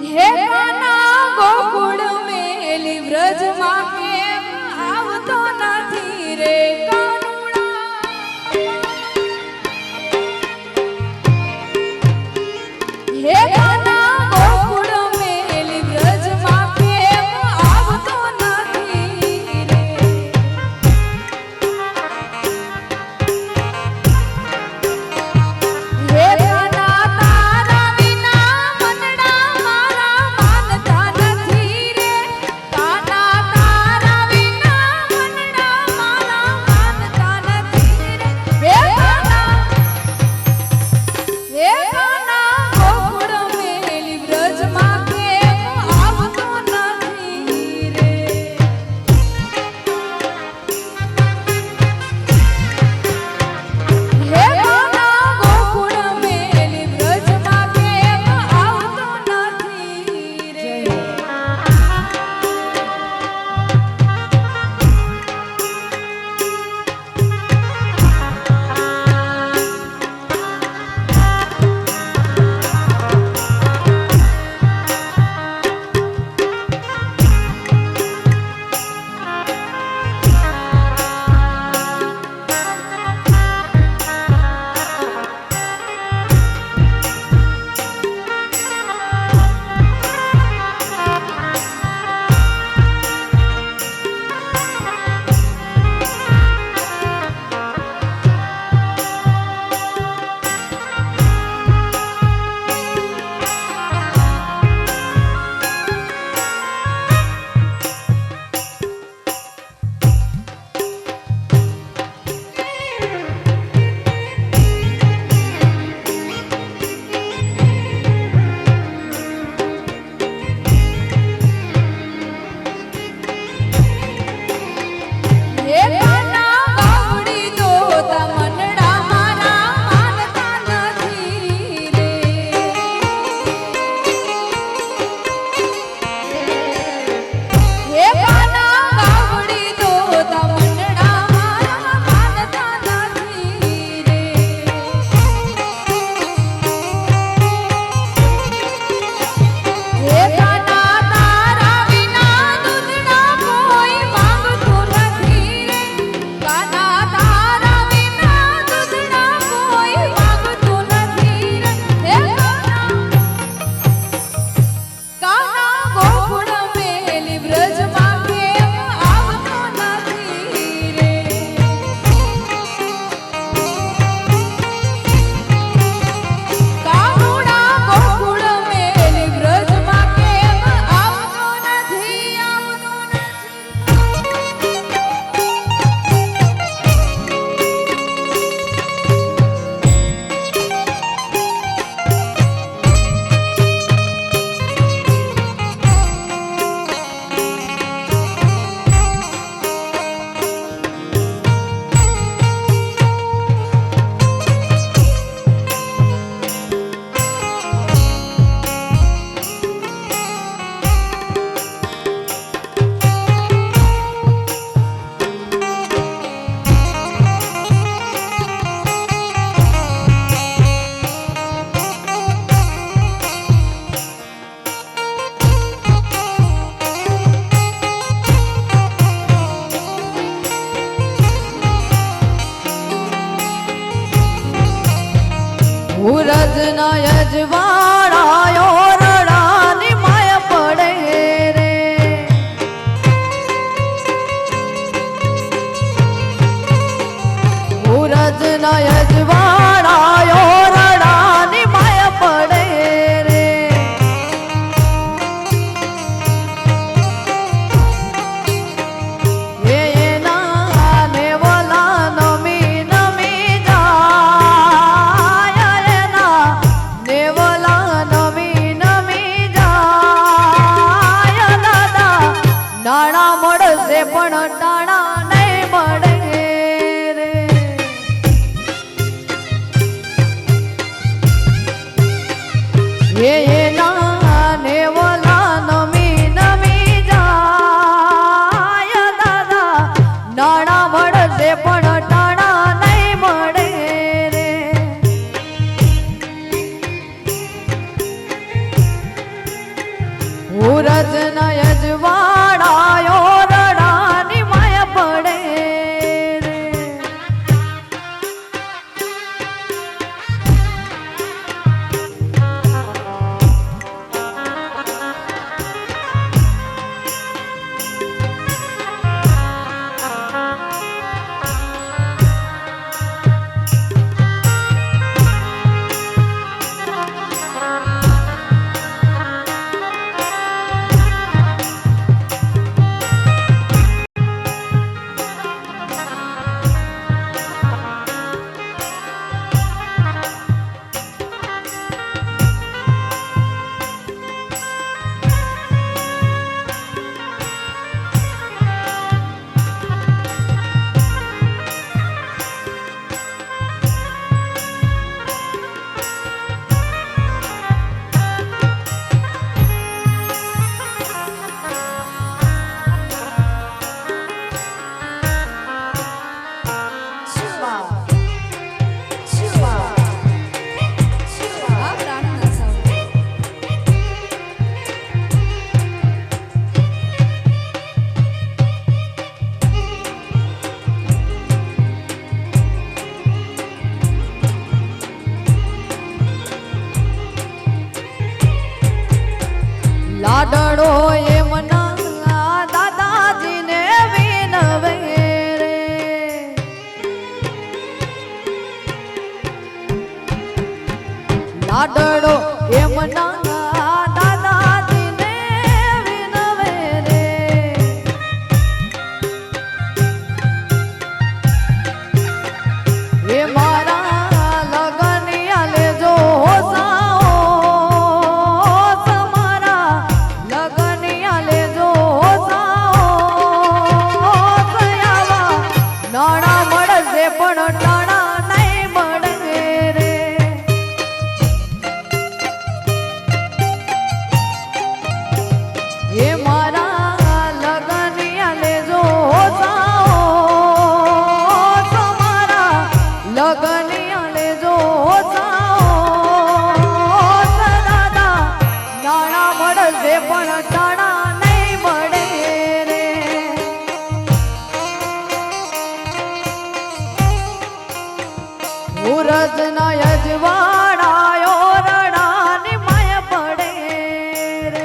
हे काना गोकुळ मेली व्रज માં કેમ આવતો નથી રે કાનુડા હે કાના ગોકુળ મેલી વ્રજ માં કેમ આવતો નથી રે હે કાના તારા વિના મનડા મારા માનતા નથી રે કાના તારા વિના મનડા મારા માનતા નથી રે હે કાના ગોકુળ મેલી વ્રજ માં કેમ આવતો નથી રે હે કાના ગોકુળ મેલી વ્રજ માં કેમ આવતો નથી રે હે કાના ગાવડી દો તા મનડા મારા માનતા નથી રે હે કાના ગાવડી દો તા મનડા મારા માનતા નથી રે હે કાના તારા વિના દૂધના કોઈ માંગતું નથી રે કાના તારા વિના દૂધના કોઈ માંગતું નથી રે હે કાના ગોકુળ મેલી વ્રજ માં કેમ આવતો નથી રે કાનુડા ગોકુળ મેલી વ્રજ માં કેમ આવતો નથી ઉરજ ના યજવાળાયો રડાની માય પડે રે ઉરજ ના યજવાળાયો રડાની માય પડે રે એના નેવલા નમી નમી જાય એના નેવલા એના નેવલા નમી નમી જાય દાદા નાણા મળશે પણ ટાણા નહીં મળે રે ઉરજ નયજવાડાયો રડાની માયા પડે રે લાડડો એમના દાદાજીને વિનવે રે લાડડો એમના દાદાજીને વિનવે રે એ મારા લગનિયા લેજો પણ ટાણા નહીં મળે રે એ મારા લગનિયા લેજો મારા લગનિયા લેજો દાદા નાણા મળશે પણ ટાણા નહીં મળે રે ઉરજ ના યજવાડાયો રડાની માયા પડે રે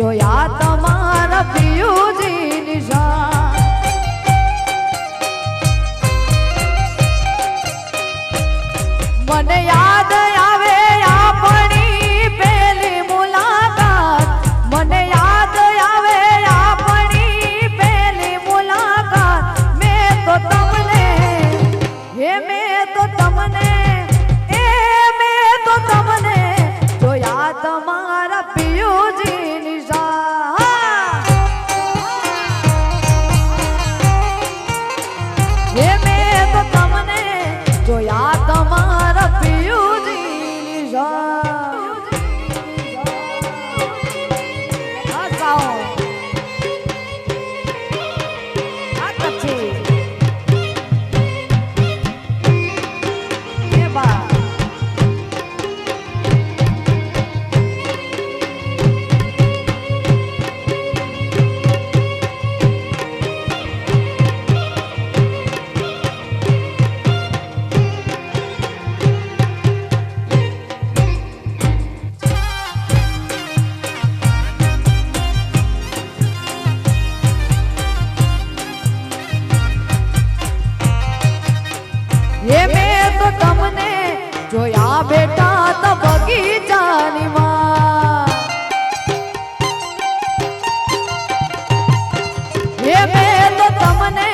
જોયા તમારા પિયુજી નિશાન મને યાદ આવે આપણી પેલી મુલાકાત મને યાદ આવે આપણી પેલી મુલાકાત મેં તો તમને મેં તો તમને જોયા તમારા પિયુજી નિશાન મેં તો તમને જોયા તમારા પિયુજી નિશાન મેં તો તમને જોયા બેટા તો બગીચાની માં મેં તો તમને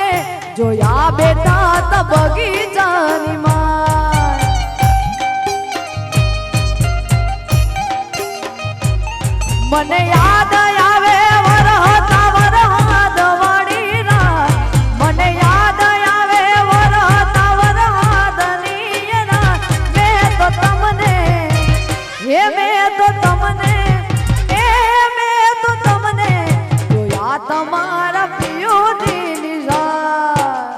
જોયા બેટા તો બગીચાની માં મને યાદ આવે વરહતા વરહાદ વાળી રાત મને યાદ આવે વરહતા વરહાદની રાત મેં તો તમને મેં તો તમને જોયા તમારા પિયુજી નિશાન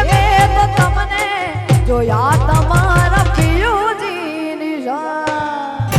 મેં તો તમને જોયા તમારા પિયુજી નિશાન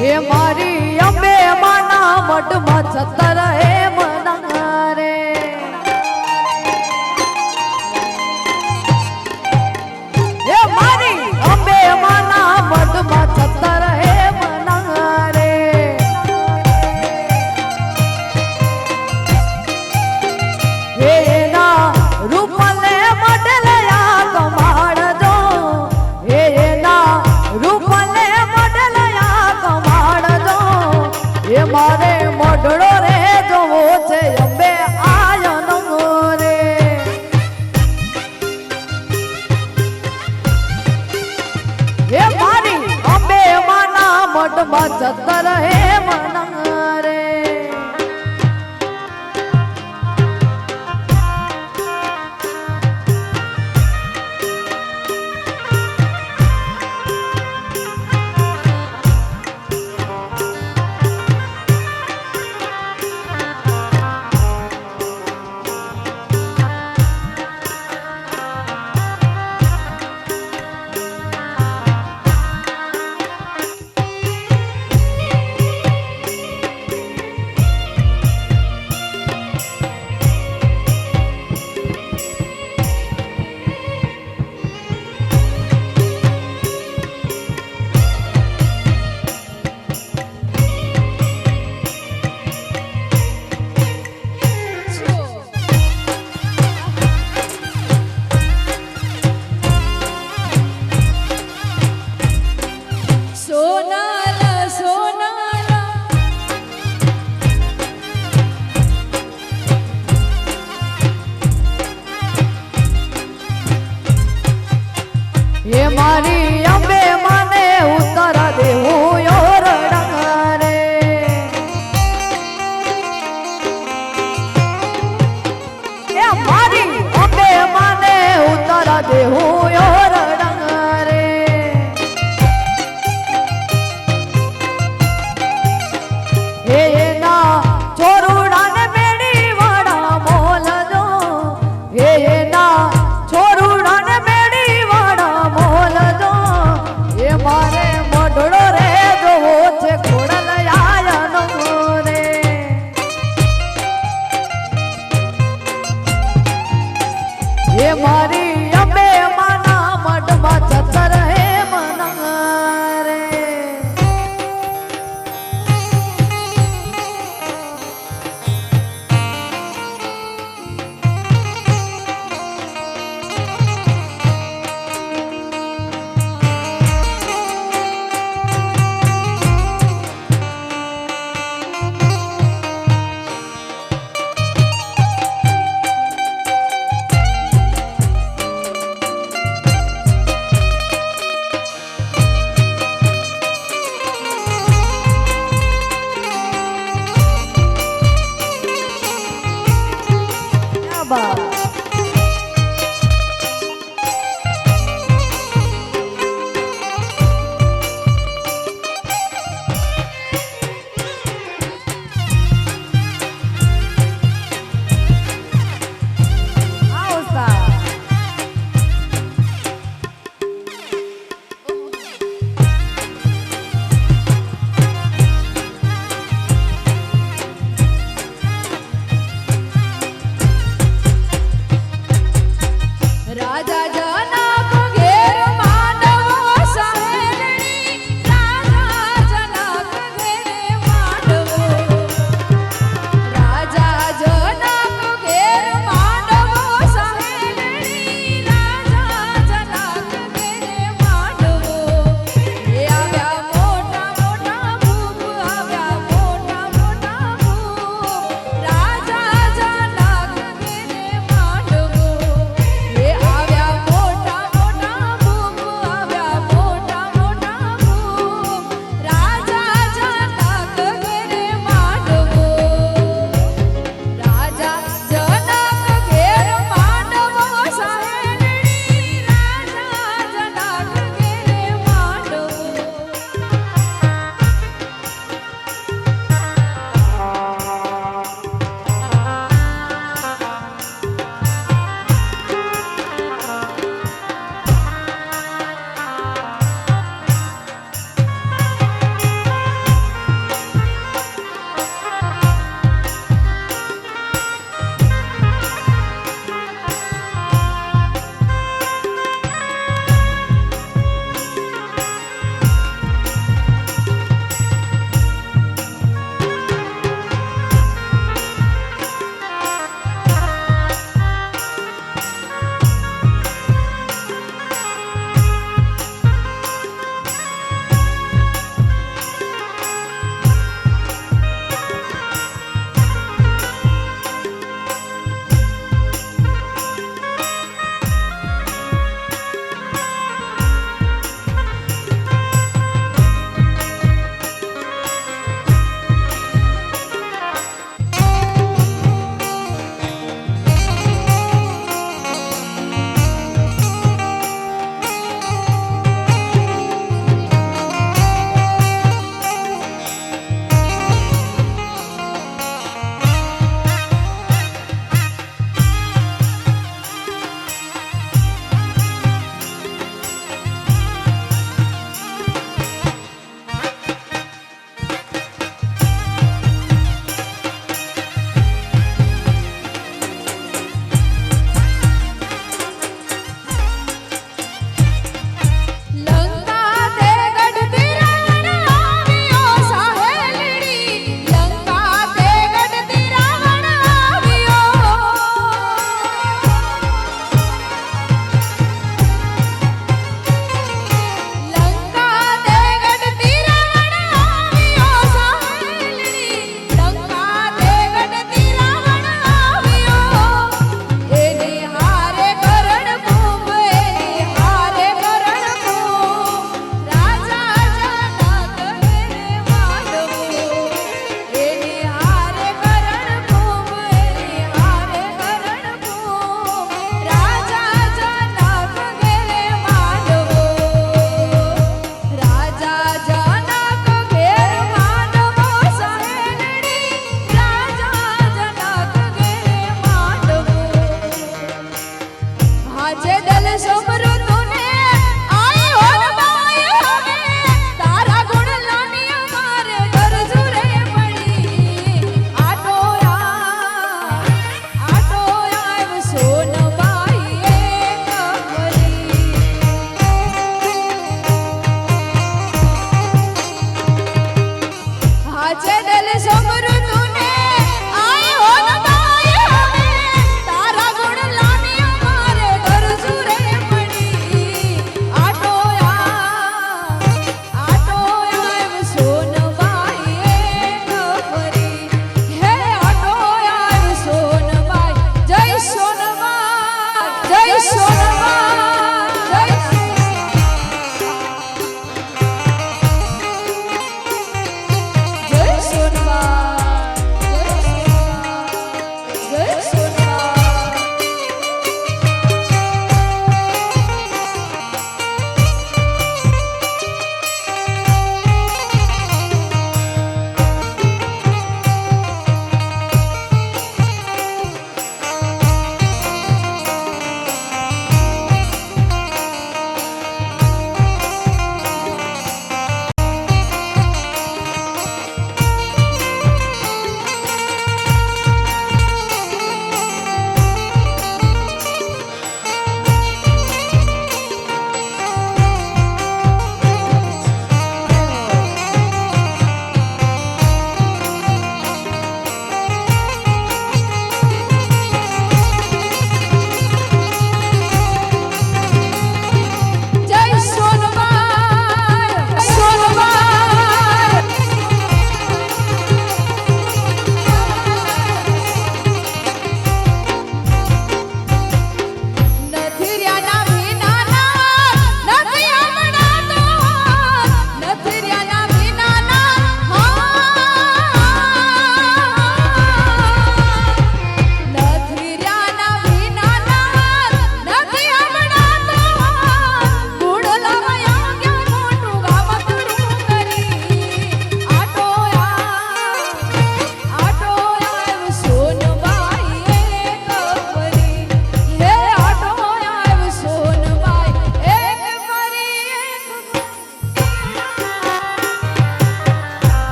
હે મારી અંબે માના મઢમાં છતર હે મના રે હે મારી અંબે માના મઢમાં છતર હે મના રે હે ના રૂપલે મઢલયા કમાડજો હે ના રૂપલે મારે મોઢડો રે જોવો છે અંબે આયનો રે હે મારી અંબે માના મઢમાં છતર હે મના રે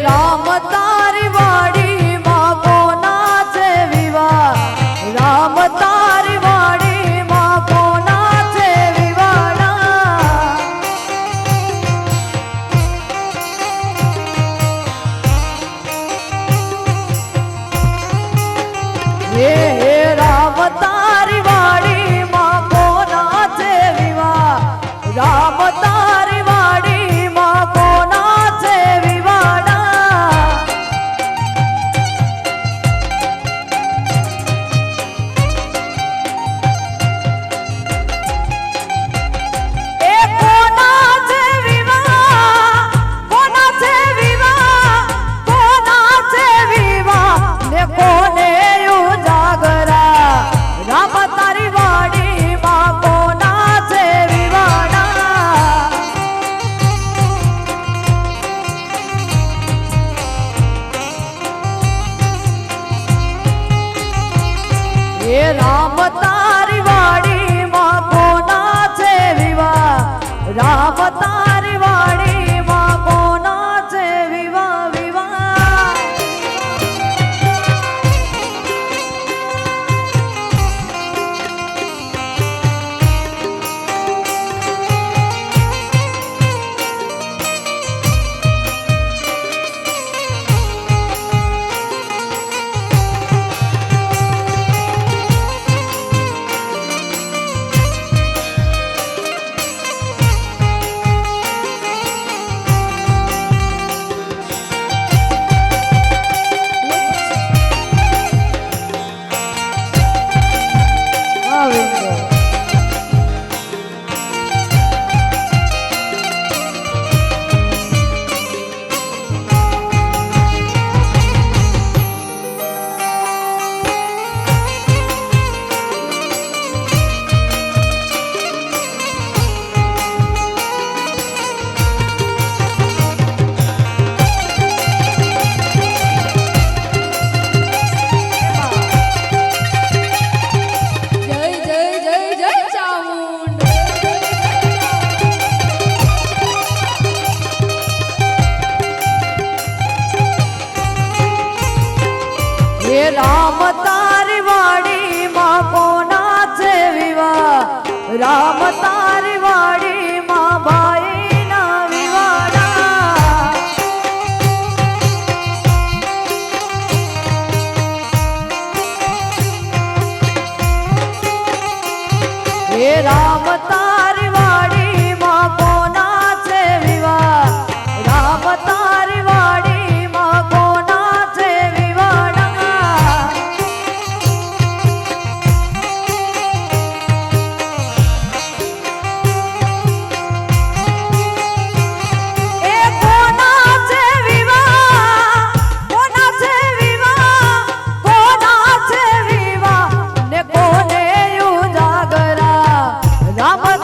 રામ તારી વાડીમાં કોના છે વિવાહ રામ તારી વાડીમાં કોના છે વિવાડા હે રામ તારી વાડીમાં કોના છે વિવાહ રામ તારી વાડીમાં કોના છે વિવાડા એ કોના છે વિવાહ કોના છે વિવાહ કોના છે વિવાહ ને કોને ઉજાગરા રામ તારી વાડીમાં કોના છે વિવાડા એ રામ તારી વાડીમાં કોના છે વિવાહ રામ તારી વાડીમાં કોના છે વિવાહ વિવાહ જય જય જય જય ચામુંડ હે રામ તારી વાડીમાં કોના છે વિવાહ રામ તારી વાડીમાં ભાઈના વિવાડા હે રામ તારી વાડીમાં કોના છે વિવાહ રામ તારી વાડીમાં કોના છે વિવાડા એ કોના છે વિવાહ કોના છે વિવાહ કોના છે વિવાહ ને કોને ઉજાગરા રામ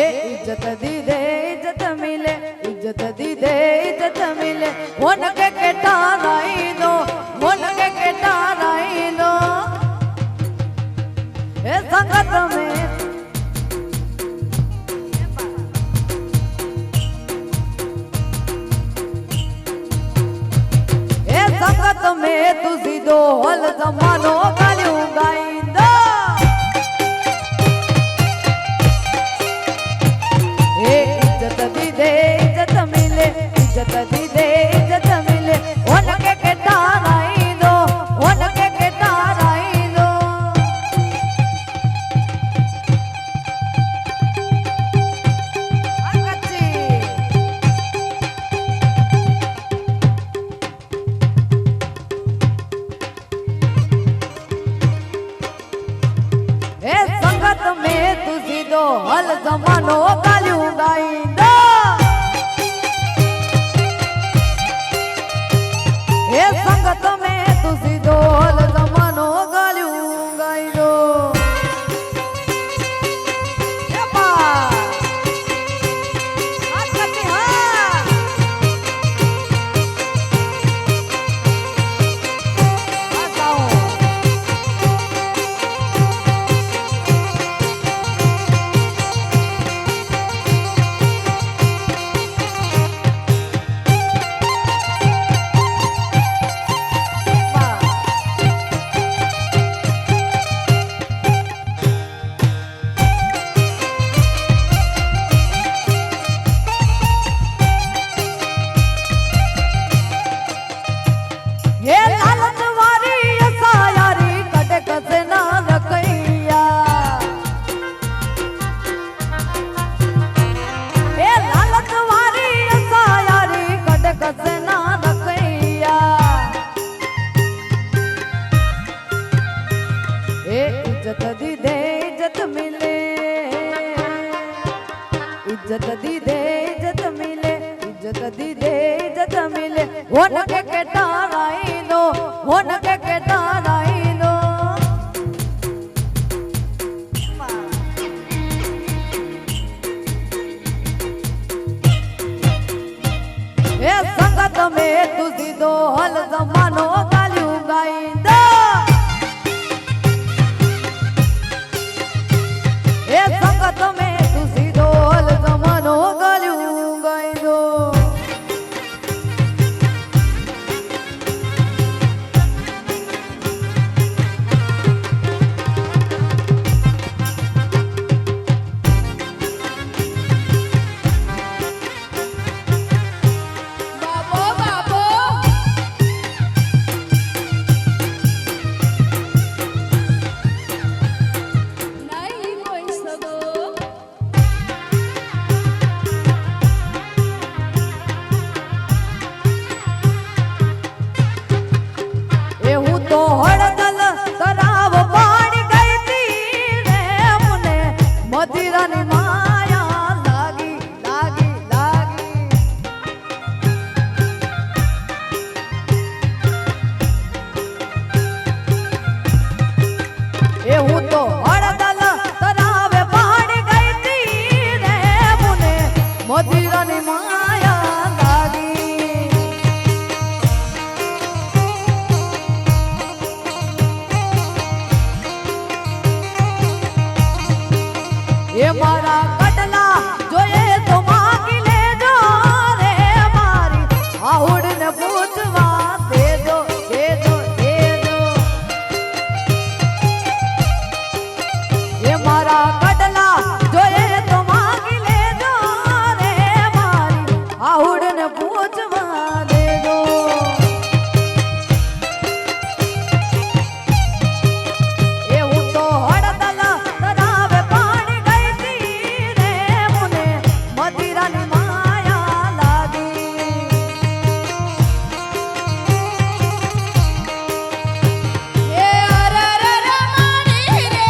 એ इज्जत दी दे इज्जत मिले इज्जत दी दे इज्जत मिले होन के केटा राई दो होन के केटा राई दो ए संगत में ए संगत में तुझी दो हल जमानो गालियों गाइंदा इज्जत दी दे इज्जत मिले इज्जत दी दे इज्जत मिले उनके केटा राई दो उनके केटा राई दो अच्छी ए संगत में तुझी दो हल जमानो गालियों गाइंदा ए संगत में तुझी दो हल जमानो गालियों गाइंदो ए बा आज करते हाँ आता हूँ ये लालच वारी सायारी कटे कसे ना रखैया ये लालच वारी सायारी कटे कसे ना रखैया ए इज्जत दी दे इज्जत मिले इज्जत दी दे इज्जत मिले इज्जत दी दे इज्जत मिले होन के केटा राई दो होन के केटा राई दो ए संगत में तुझी दो हल जमानो गालियों गाइंदा ए संगत में तुझी दो हल जमानो गालियों गाइंदो बाबो बाबो नहीं कोई सगो ए हूँ तो हड़दल तराव पानी गई थी रे मुने मदिरा ने माया लागी लागी लागी ए हूँ तो हड़दल तराव पानी गई थी रे मुने मदिरा ने माया लागी ये मारा कटला जो ये तो मांगी ले जो रे मारी आहुड़ ने पूछवा दे दो दे दो दे दो ये मारा कटला जो ये तो मांगी ले जो रे मारी आहुड़ ने पूछवा दे दो ये हूँ तो हड़दल तरावे पानी गई थी रे मुने मदिरा ने माया लागी ये अरर रमणी रे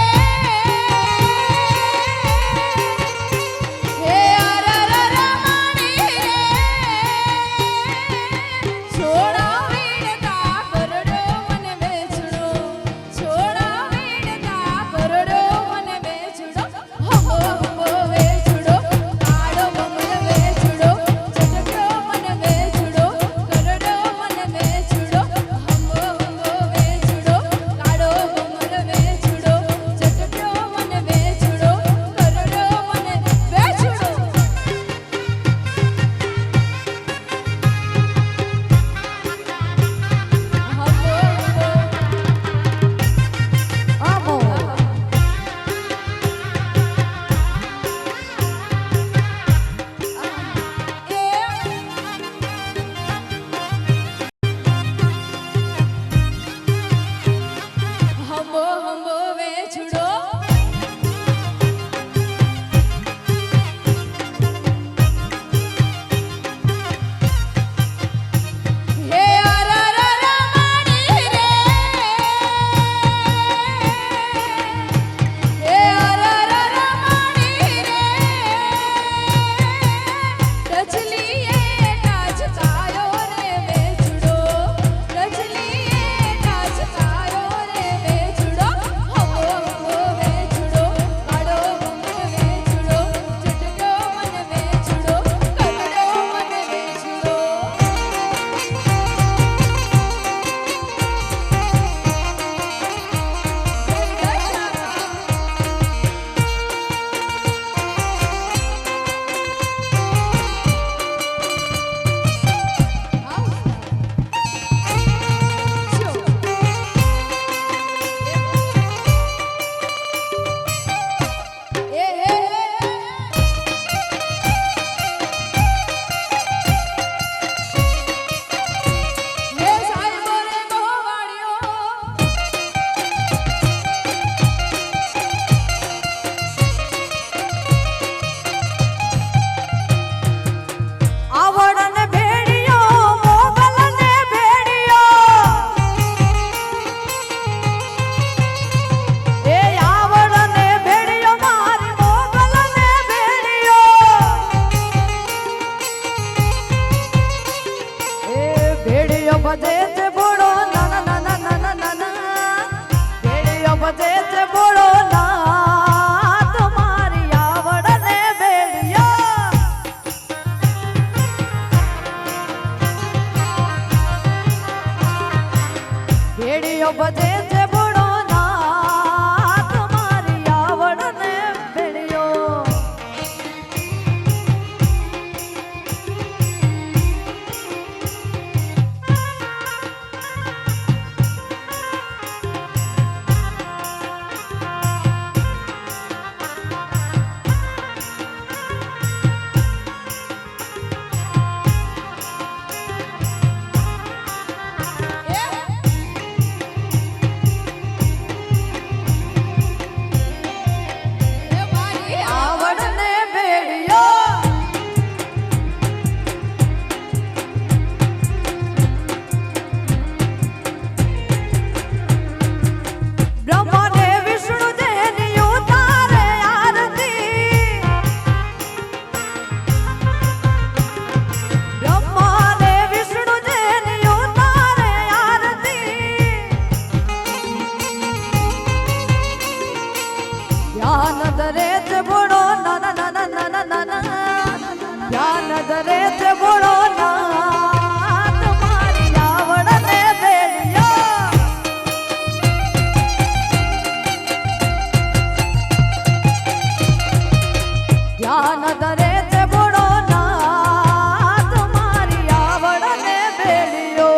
ધ્યાન ધરે છે બોળો ના ના ના ના ના ના ના ધ્યાન ધરે છે બોળો ના તમારી આવડને બેડિયો ધ્યાન ધરે છે બોળો ના તમારી આવડને બેડિયો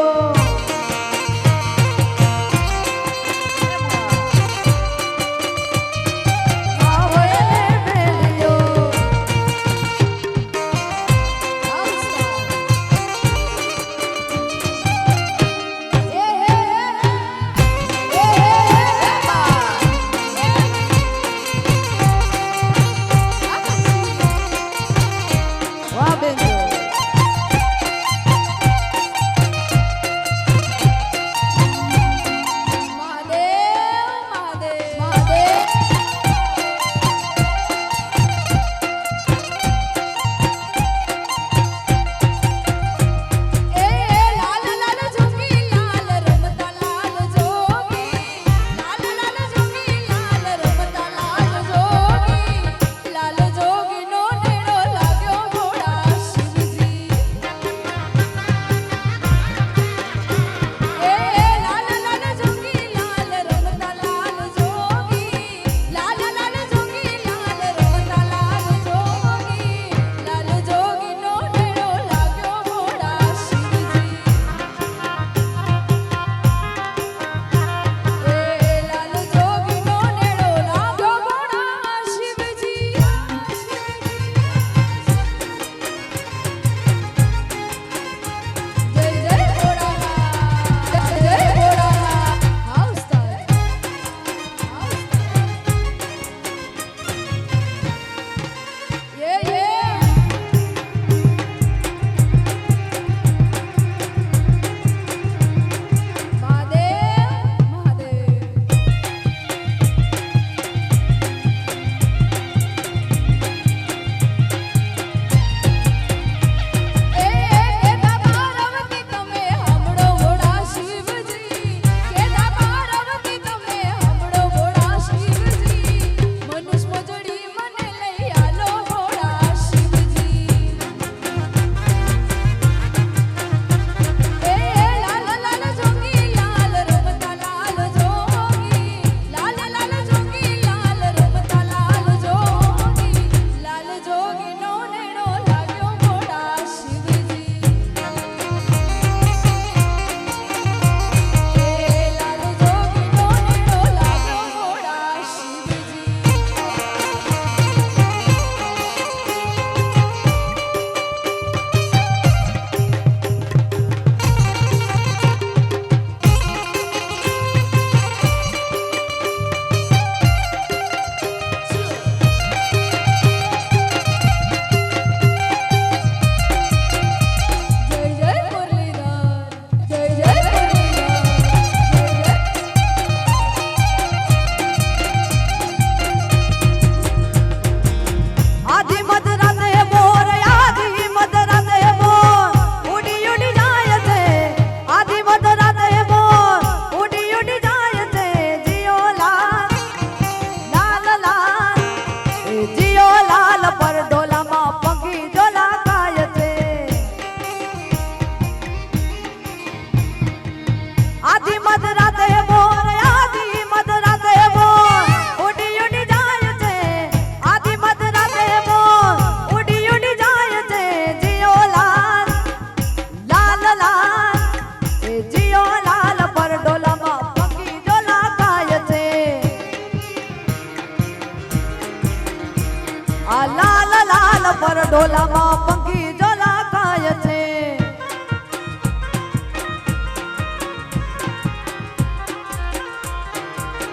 લાલ લાલ પર ઢોલામાં પંખી ઝોલા ખાય છે.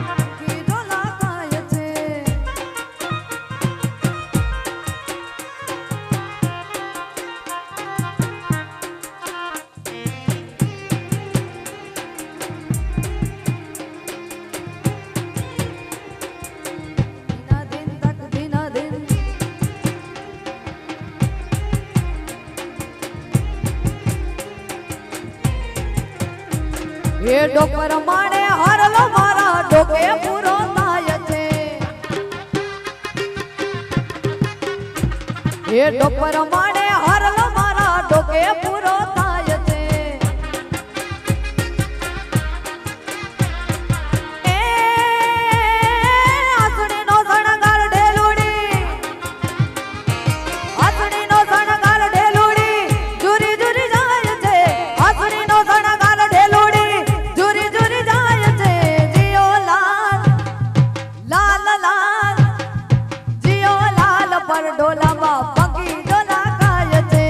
પંખી ઝોલા ખાય છે. એ ડોકર માણે હરલો મારા ડોકે પૂરો થાય છે. એ ટોપર માડે હરલ મારા ડોકે પૂરો થાય છે એ આસણીનો શણગાર ઢેલુડી આસણીનો શણગાર ઢેલુડી જુરી જુરી જાય છે આસણીનો શણગાર ઢેલુડી જુરી જુરી જાય છે જીઓ લાલ લાલ લાલ જીઓ લાલ પર ઢોલામાં પગી ડોલા ગાય છે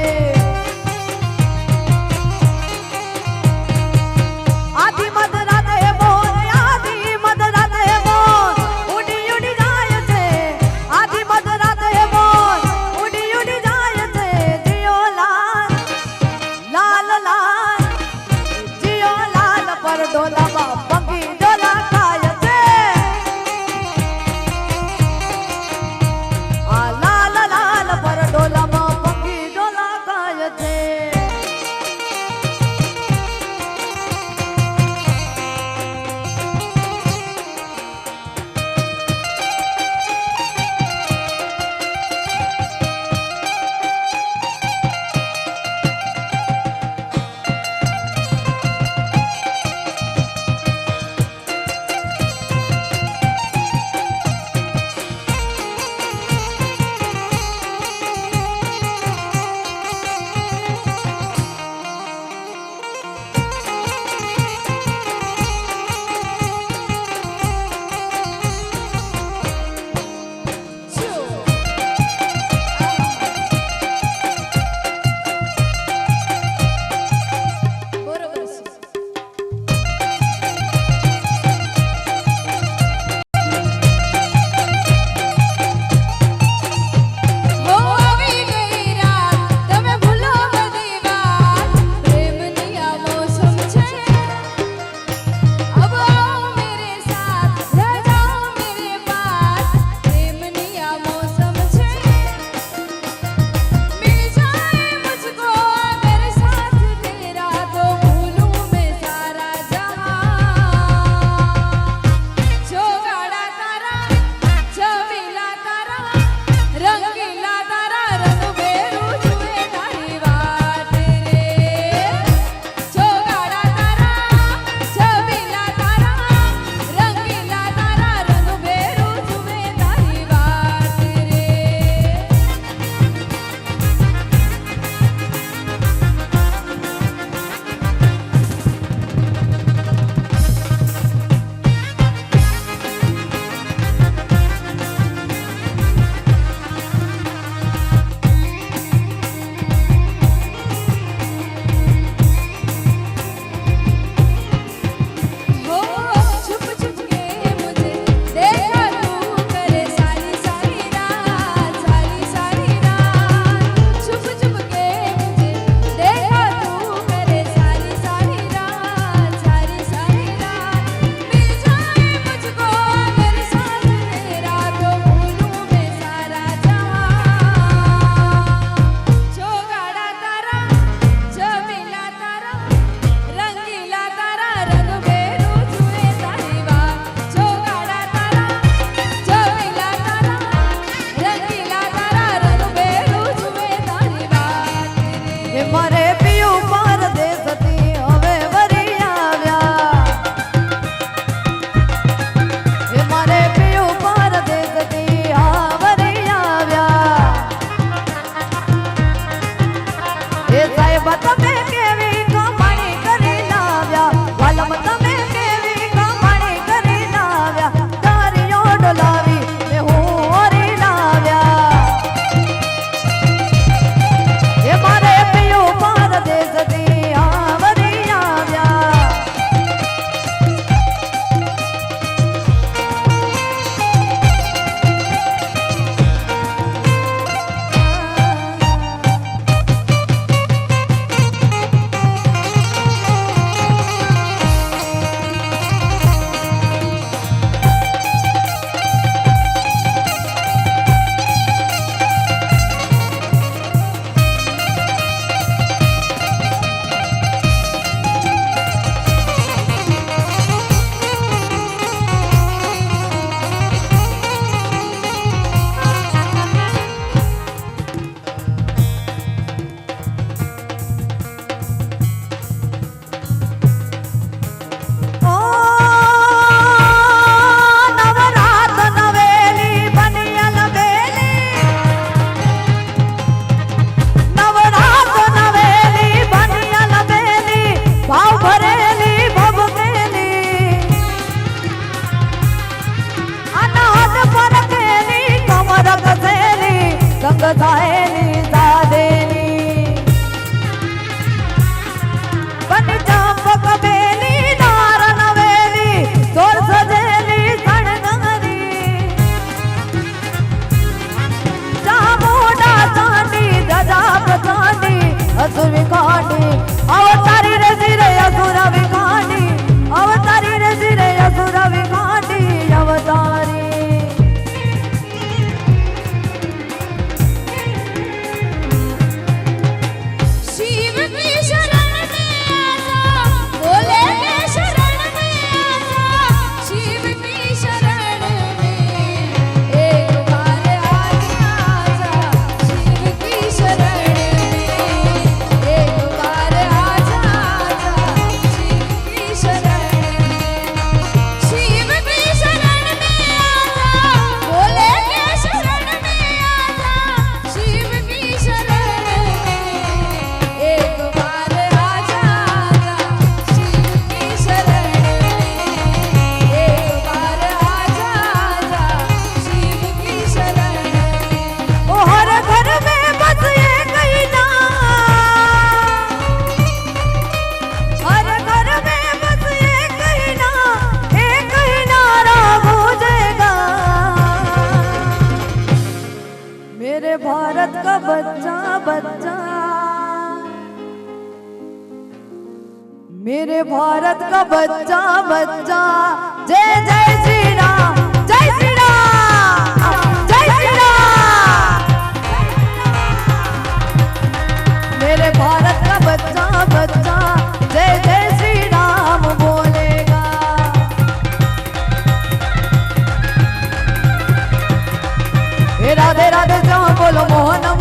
सजाएली सादेली बनी चंपक बेली नार नवेली तोर सजेली सणनगरी चामुंडा चांदी ध्वजा प्रचांदी असुर विकांडी अवतारी रे सिरे असुर विकांडी अवतारी रे सिरे असुर विकांडी अवतारी मेरे भारत का बच्चा बच्चा मेरे भारत का बच्चा बच्चा जय जय श्री राम जय श्री राम जय श्री राम मेरे भारत का बच्चा बच्चा जय जय श्री राम बोलेगा राधे राधे श्याम बोलो मोहन